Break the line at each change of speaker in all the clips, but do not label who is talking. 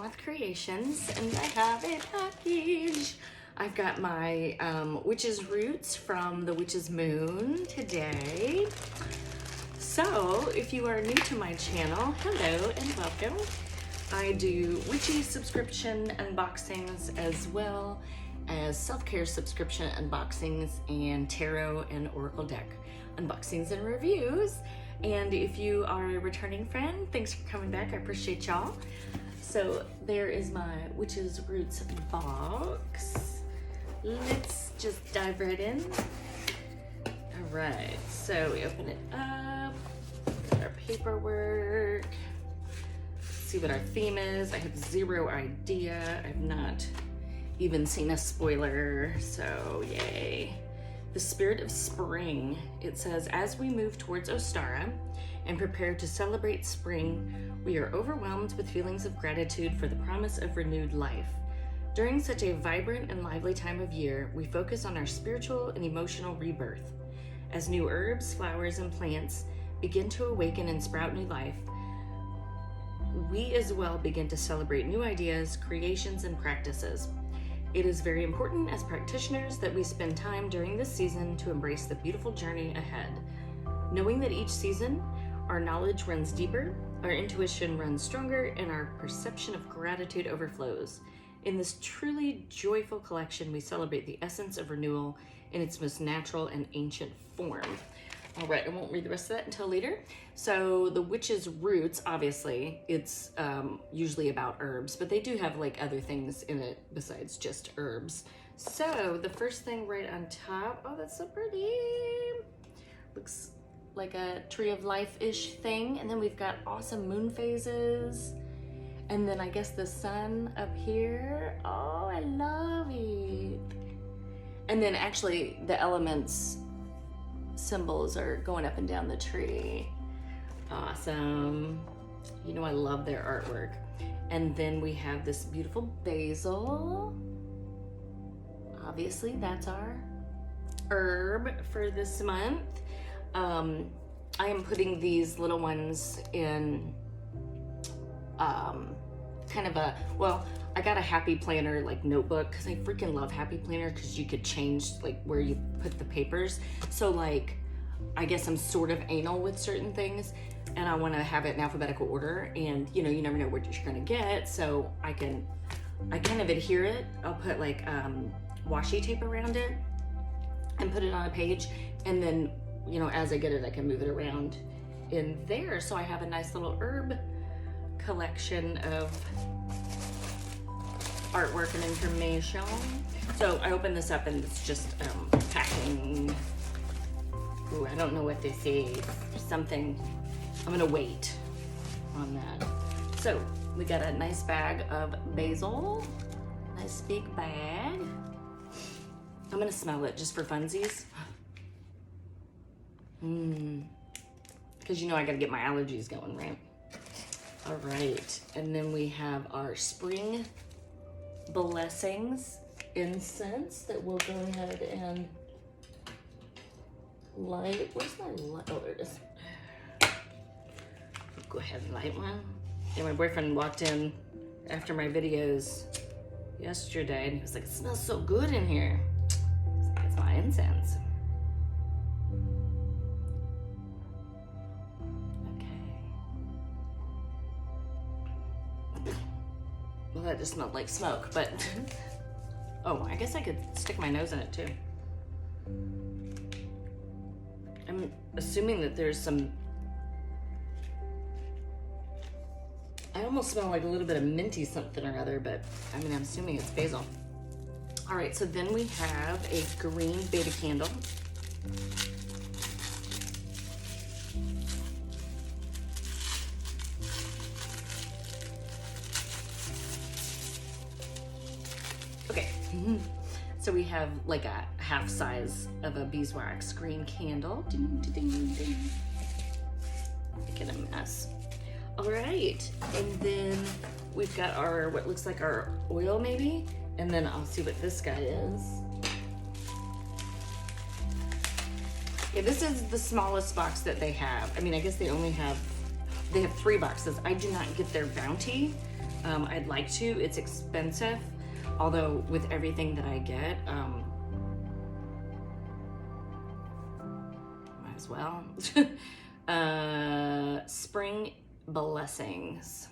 Moth Creations, and I have a package. I've got my Witch's Roots from the Witch's Moon today. So, if you are new to my channel, hello and welcome. I do witchy subscription unboxings as well as self-care subscription unboxings and tarot and oracle deck unboxings and reviews. And if you are a returning friend, thanks for coming back. I appreciate y'all. So there is my Witch's Roots box. Let's just dive right in. All right, so we open it up, got our paperwork. See what our theme is. I have zero idea. I've not even seen a spoiler, so yay. The spirit of spring. It says, as we move towards Ostara and prepare to celebrate spring, we are overwhelmed with feelings of gratitude for the promise of renewed life. During such a vibrant and lively time of year, we focus on our spiritual and emotional rebirth. As new herbs, flowers, and plants begin to awaken and sprout new life, we as well begin to celebrate new ideas, creations, and practices. It is very important as practitioners that we spend time during this season to embrace the beautiful journey ahead. Knowing that each season, our knowledge runs deeper, our intuition runs stronger, and our perception of gratitude overflows. In this truly joyful collection, we celebrate the essence of renewal in its most natural and ancient form. All right, I won't read the rest of that until later. So the Witch's Roots, obviously, it's usually about herbs, but they do have like other things in it besides just herbs. So the first thing right on top, oh, that's so pretty. Looks like a tree of life-ish thing. And then we've got awesome moon phases. And then I guess the sun up here. Oh, I love it. And then actually the elements symbols are going up and down the tree. Awesome. You know I love their artwork. And then we have this beautiful basil. Obviously that's our herb for this month. I am putting these little ones in kind of a, well, I got a Happy Planner like notebook because I freaking love Happy Planner because you could change like where you put the papers. So like, I guess I'm sort of anal with certain things and I want to have it in alphabetical order, and you know, you never know what you're gonna get. So I kind of adhere it. I'll put like washi tape around it and put it on a page, and then, you know, as I get it, I can move it around in there. So I have a nice little herb collection of artwork and information. So I opened this up and it's just packing. Ooh, I don't know what this is. Something. I'm gonna wait on that. So we got a nice bag of basil. Nice big bag. I'm gonna smell it just for funsies. Because you know I gotta get my allergies going, right? All right, and then we have our spring blessings incense that we'll go ahead and light. Where's my light? Oh, there it is. Go ahead and light one. And my boyfriend walked in after my videos yesterday and he was like, it smells so good in here. I was like, it's my incense. Well, that just smelled like smoke, but oh, I guess I could stick my nose in it too. I'm assuming that there's some, I almost smell like a little bit of minty something or other, but I mean, I'm assuming it's basil. All right, so then we have a green beta candle. Okay, so we have like a half size of a beeswax green candle. Ding, ding, ding, ding. Making a mess. All right, and then we've got our, what looks like our oil maybe, and then I'll see what this guy is. Yeah, this is the smallest box that they have. I mean, I guess they have 3 boxes. I do not get their bounty, I'd like to. It's expensive, although with everything that I get, might as well. Spring Blessings.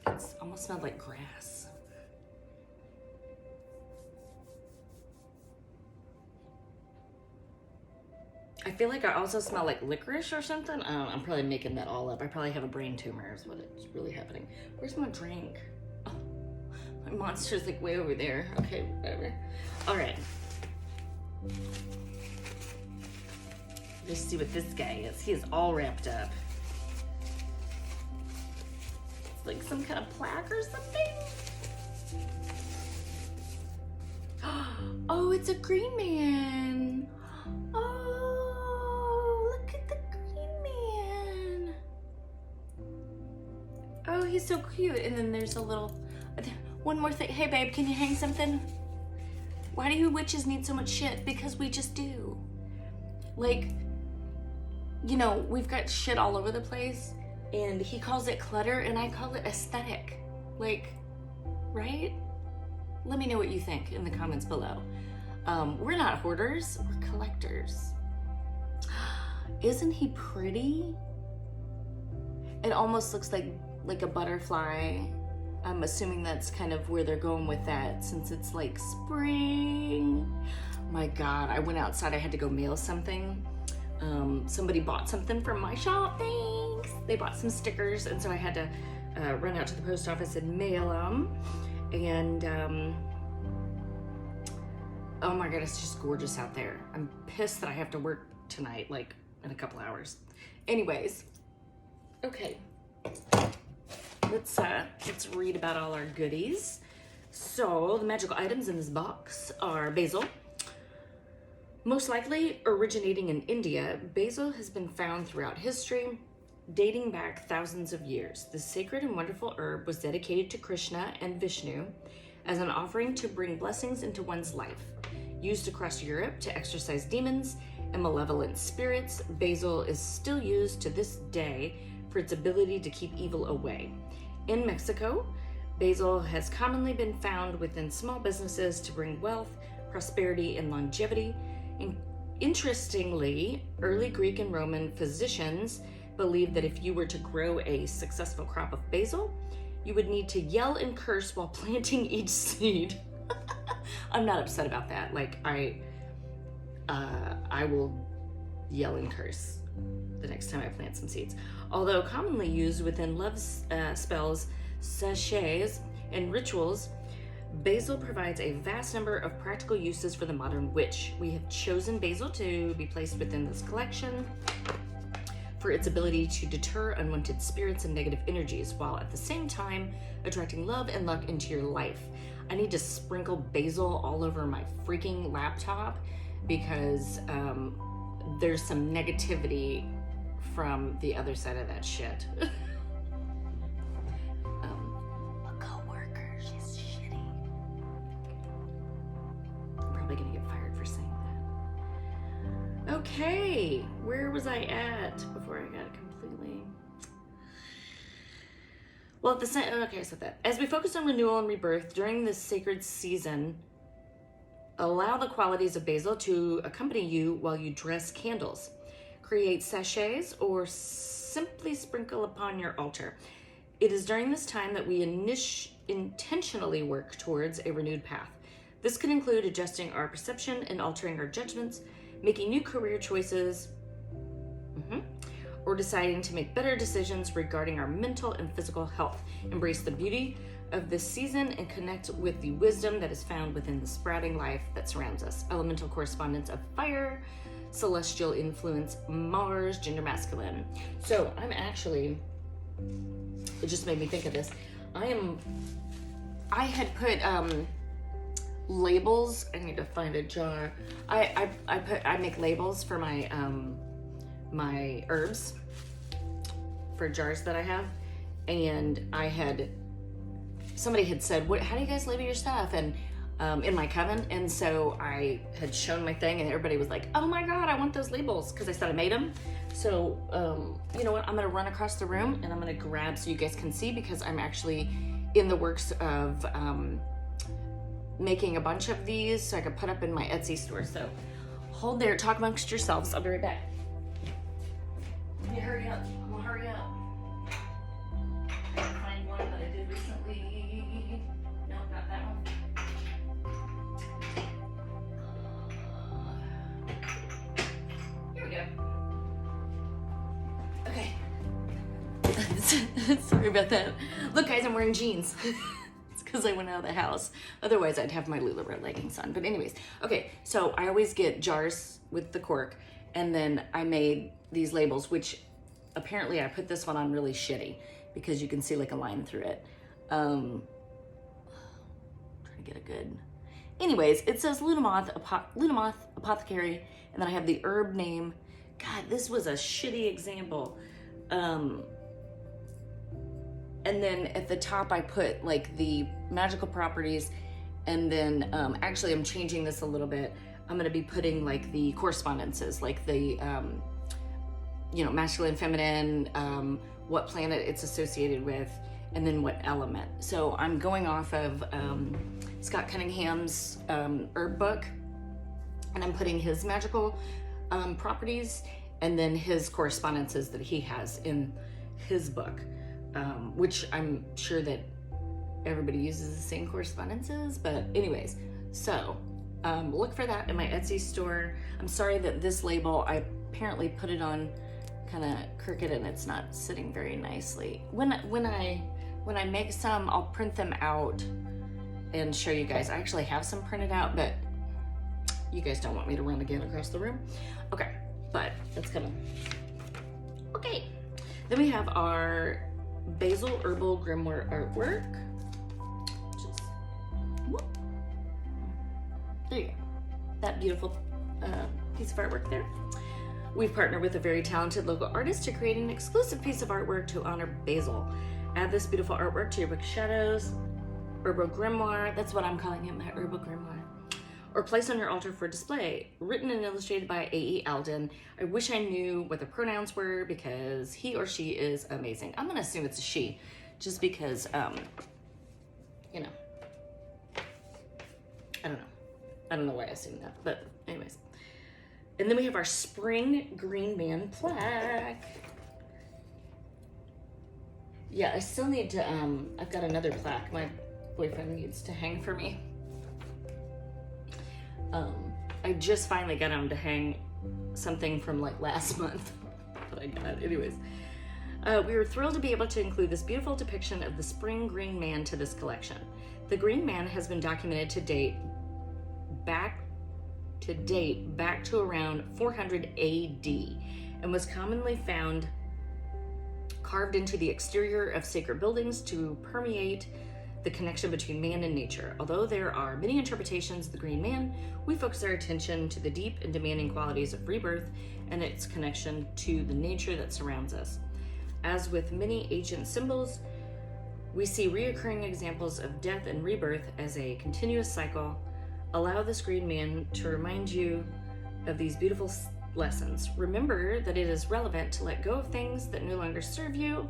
It's almost smelled like grass. I feel like I also smell like licorice or something. I don't know, I'm probably making that all up. I probably have a brain tumor is what is really happening. Where's my drink? Oh, my monster's like way over there. Okay, whatever. All right. Let's see what this guy is. He is all wrapped up. It's like some kind of plaque or something. Oh, it's a green man. Oh, look at the green man. Oh, he's so cute. And then there's a little, one more thing. Hey babe, can you hang something? Why do you witches need so much shit? Because we just do. Like, you know, we've got shit all over the place and he calls it clutter and I call it aesthetic. Like, right? Let me know what you think in the comments below. We're not hoarders, we're collectors. Isn't he pretty? It almost looks like a butterfly. I'm assuming that's kind of where they're going with that since it's like spring. My God, I went outside, I had to go mail something. Somebody bought something from my shop, thanks. They bought some stickers and so I had to run out to the post office and mail them. And oh my God, it's just gorgeous out there. I'm pissed that I have to work tonight, like in a couple hours. Anyways, okay. Let's read about all our goodies. So the magical items in this box are basil. Most likely originating in India, basil has been found throughout history, dating back thousands of years. This sacred and wonderful herb was dedicated to Krishna and Vishnu as an offering to bring blessings into one's life. Used across Europe to exorcise demons and malevolent spirits, basil is still used to this day for its ability to keep evil away. In Mexico, basil has commonly been found within small businesses to bring wealth, prosperity, and longevity. Interestingly, early Greek and Roman physicians believed that if you were to grow a successful crop of basil, you would need to yell and curse while planting each seed. I'm not upset about that. Like I will yell and curse the next time I plant some seeds. Although commonly used within love spells, sachets, and rituals, basil provides a vast number of practical uses for the modern witch. We have chosen basil to be placed within this collection for its ability to deter unwanted spirits and negative energies, while at the same time attracting love and luck into your life. I need to sprinkle basil all over my freaking laptop because there's some negativity from the other side of that shit. A coworker, she's shitty. I'm probably gonna get fired for saying that. Okay, where was I at before I got completely... Well, at the same, okay, I said that. As we focus on renewal and rebirth during this sacred season, allow the qualities of basil to accompany you while you dress candles. Create sachets or simply sprinkle upon your altar. It is during this time that we intentionally work towards a renewed path. This can include adjusting our perception and altering our judgments, making new career choices, or deciding to make better decisions regarding our mental and physical health. Embrace the beauty of this season and connect with the wisdom that is found within the sprouting life that surrounds us. Elemental correspondence of fire, celestial influence, Mars, gender masculine. So I'm actually, it just made me think of this. I had put labels. I need to find a jar. I make labels for my my herbs for jars that I have, and somebody had said, how do you guys label your stuff? And in my coven. And so I had shown my thing and everybody was like, oh my God, I want those labels, because I said I made them. So you know what, I'm gonna run across the room and I'm gonna grab so you guys can see, because I'm actually in the works of making a bunch of these so I could put up in my Etsy store. So hold there, talk amongst yourselves. I'll be right back. Let me hurry up, I'm gonna hurry up. I can find one that I did recently. No, not that one. Here we go. Okay. Sorry about that. Look guys, I'm wearing jeans. It's because I went out of the house. Otherwise I'd have my LuLaRoe leggings on. But anyways, okay, so I always get jars with the cork, and then I made these labels, which apparently I put this one on really shitty because you can see like a line through it. Trying to get a good... Anyways, it says Lunamoth Apothecary, and then I have the herb name. God, this was a shitty example. And then at the top I put like the magical properties, and then actually I'm changing this a little bit. I'm gonna be putting like the correspondences, like the you know, masculine, feminine, what planet it's associated with, and then what element. So I'm going off of Scott Cunningham's herb book, and I'm putting his magical properties and then his correspondences that he has in his book, which I'm sure that everybody uses the same correspondences, but anyways, so look for that in my Etsy store. I'm sorry that this label, I apparently put it on kind of crooked and it's not sitting very nicely. When I make some, I'll print them out and show you guys. I actually have some printed out, but you guys don't want me to run again across the room. Okay, but that's coming. Okay, then we have our Basil Herbal Grimoire artwork. Just, whoop. There you go. That beautiful piece of artwork there. We've partnered with a very talented local artist to create an exclusive piece of artwork to honor Basil. Add this beautiful artwork to your book of shadows, Herbal Grimoire, that's what I'm calling it, my Herbal Grimoire, or place on your altar for display. Written and illustrated by A.E. Alden. I wish I knew what the pronouns were because he or she is amazing. I'm gonna assume it's a she, just because, you know, I don't know why I assumed that, but anyways. And then we have our Spring Green Man plaque. Yeah, I still need to, I've got another plaque my boyfriend needs to hang for me. I just finally got him to hang something from like last month that I got. Anyways, we were thrilled to be able to include this beautiful depiction of the Spring Green Man to this collection. The Green Man has been documented to date back to around 400 AD and was commonly found carved into the exterior of sacred buildings to permeate the connection between man and nature. Although there are many interpretations of the Green Man, we focus our attention to the deep and demanding qualities of rebirth and its connection to the nature that surrounds us. As with many ancient symbols, we see reoccurring examples of death and rebirth as a continuous cycle. Allow this Green Man to remind you of these beautiful lessons. Remember that it is relevant to let go of things that no longer serve you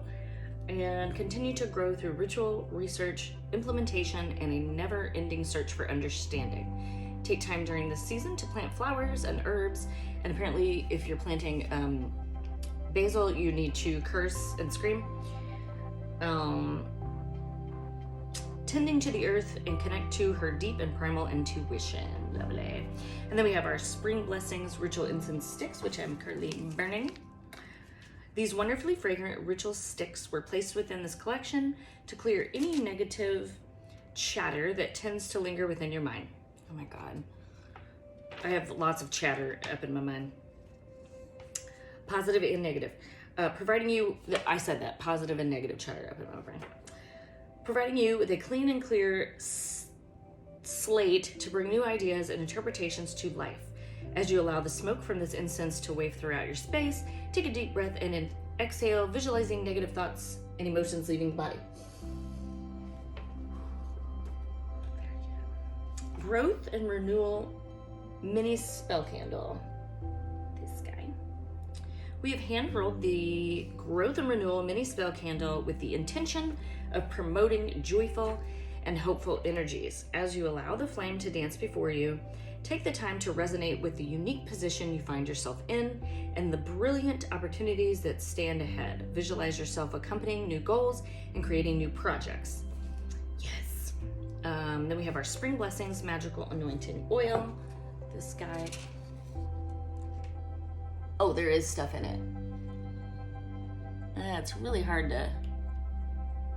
and continue to grow through ritual, research, implementation, and a never-ending search for understanding. Take time during this season to plant flowers and herbs, and apparently if you're planting basil, you need to curse and scream. Tending to the earth and connect to her deep and primal intuition. Lovely. And then we have our Spring Blessings Ritual Incense Sticks, which I'm currently burning. These wonderfully fragrant ritual sticks were placed within this collection to clear any negative chatter that tends to linger within your mind. Oh my God. I have lots of chatter up in my mind. Positive and negative. Providing you, I said that, positive and negative chatter up in my brain. Providing you with a clean and clear slate to bring new ideas and interpretations to life. As you allow the smoke from this incense to wave throughout your space, take a deep breath and exhale, visualizing negative thoughts and emotions leaving the body. Growth and Renewal Mini Spell Candle. This guy. We have hand rolled the Growth and Renewal Mini Spell Candle with the intention of promoting joyful and hopeful energies. As you allow the flame to dance before you, take the time to resonate with the unique position you find yourself in and the brilliant opportunities that stand ahead. Visualize yourself accompanying new goals and creating new projects. Yes. Then we have our Spring Blessings Magical Anointing Oil. This guy. Oh, there is stuff in it. It's really hard to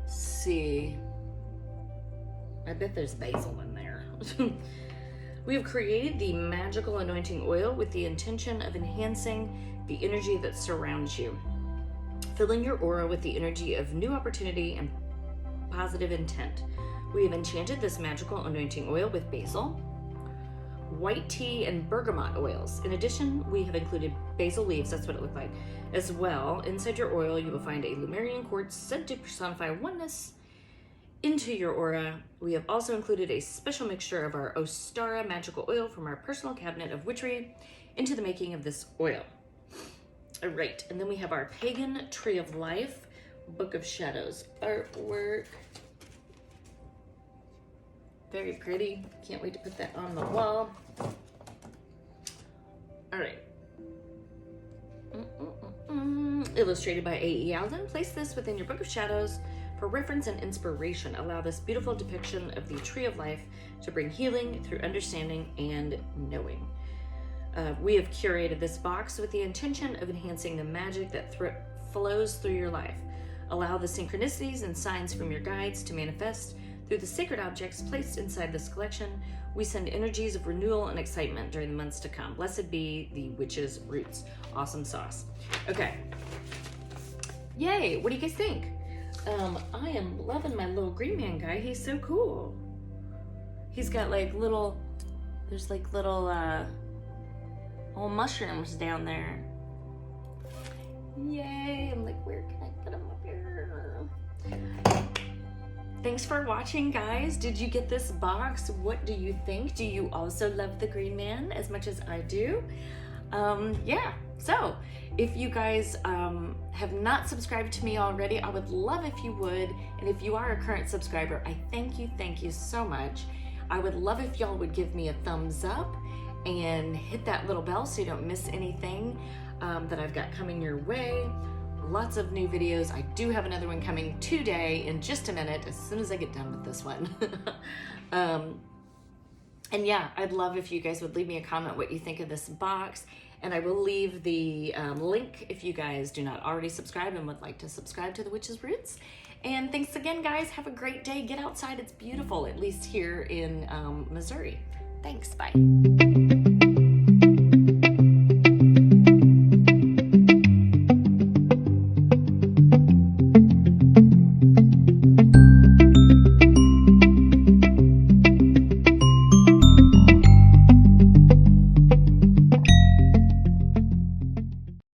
see. I bet there's basil in there. We have created the Magical Anointing Oil with the intention of enhancing the energy that surrounds you, filling your aura with the energy of new opportunity and positive intent. We have enchanted this Magical Anointing Oil with basil, white tea, and bergamot oils. In addition, we have included basil leaves, that's what it looked like, as well. Inside your oil, you will find a Lemurian quartz said to personify oneness into your aura. We have also included a special mixture of our Ostara magical oil from our personal cabinet of witchery into the making of this oil. All right, and then we have our Pagan Tree of Life, Book of Shadows artwork. Very pretty. Can't wait to put that on the wall. All right. Illustrated by A.E. Alden. Place this within your Book of Shadows for reference and inspiration. Allow this beautiful depiction of the Tree of Life to bring healing through understanding and knowing. We have curated this box with the intention of enhancing the magic that flows through your life. Allow the synchronicities and signs from your guides to manifest through the sacred objects placed inside this collection. We send energies of renewal and excitement during the months to come. Blessed be the witch's roots. Awesome sauce. Okay. Yay. What do you guys think? I am loving my little green man guy. He's so cool. He's got like little, there's like little old mushrooms down there. Yay. I'm like, where can I put them up here? Thanks for watching, guys. Did you get this box? What do you think? Do you also love the green man as much as I do? Yeah, so if you guys have not subscribed to me already, I would love if you would. And if you are a current subscriber, I thank you so much. I would love if y'all would give me a thumbs up and hit that little bell so you don't miss anything that I've got coming your way. Lots of new videos. I do have another one coming today in just a minute, as soon as I get done with this one. And yeah, I'd love if you guys would leave me a comment what you think of this box. And I will leave the link if you guys do not already subscribe and would like to subscribe to The Witch's Roots. And thanks again, guys. Have a great day. Get outside. It's beautiful, at least here in Missouri. Thanks. Bye.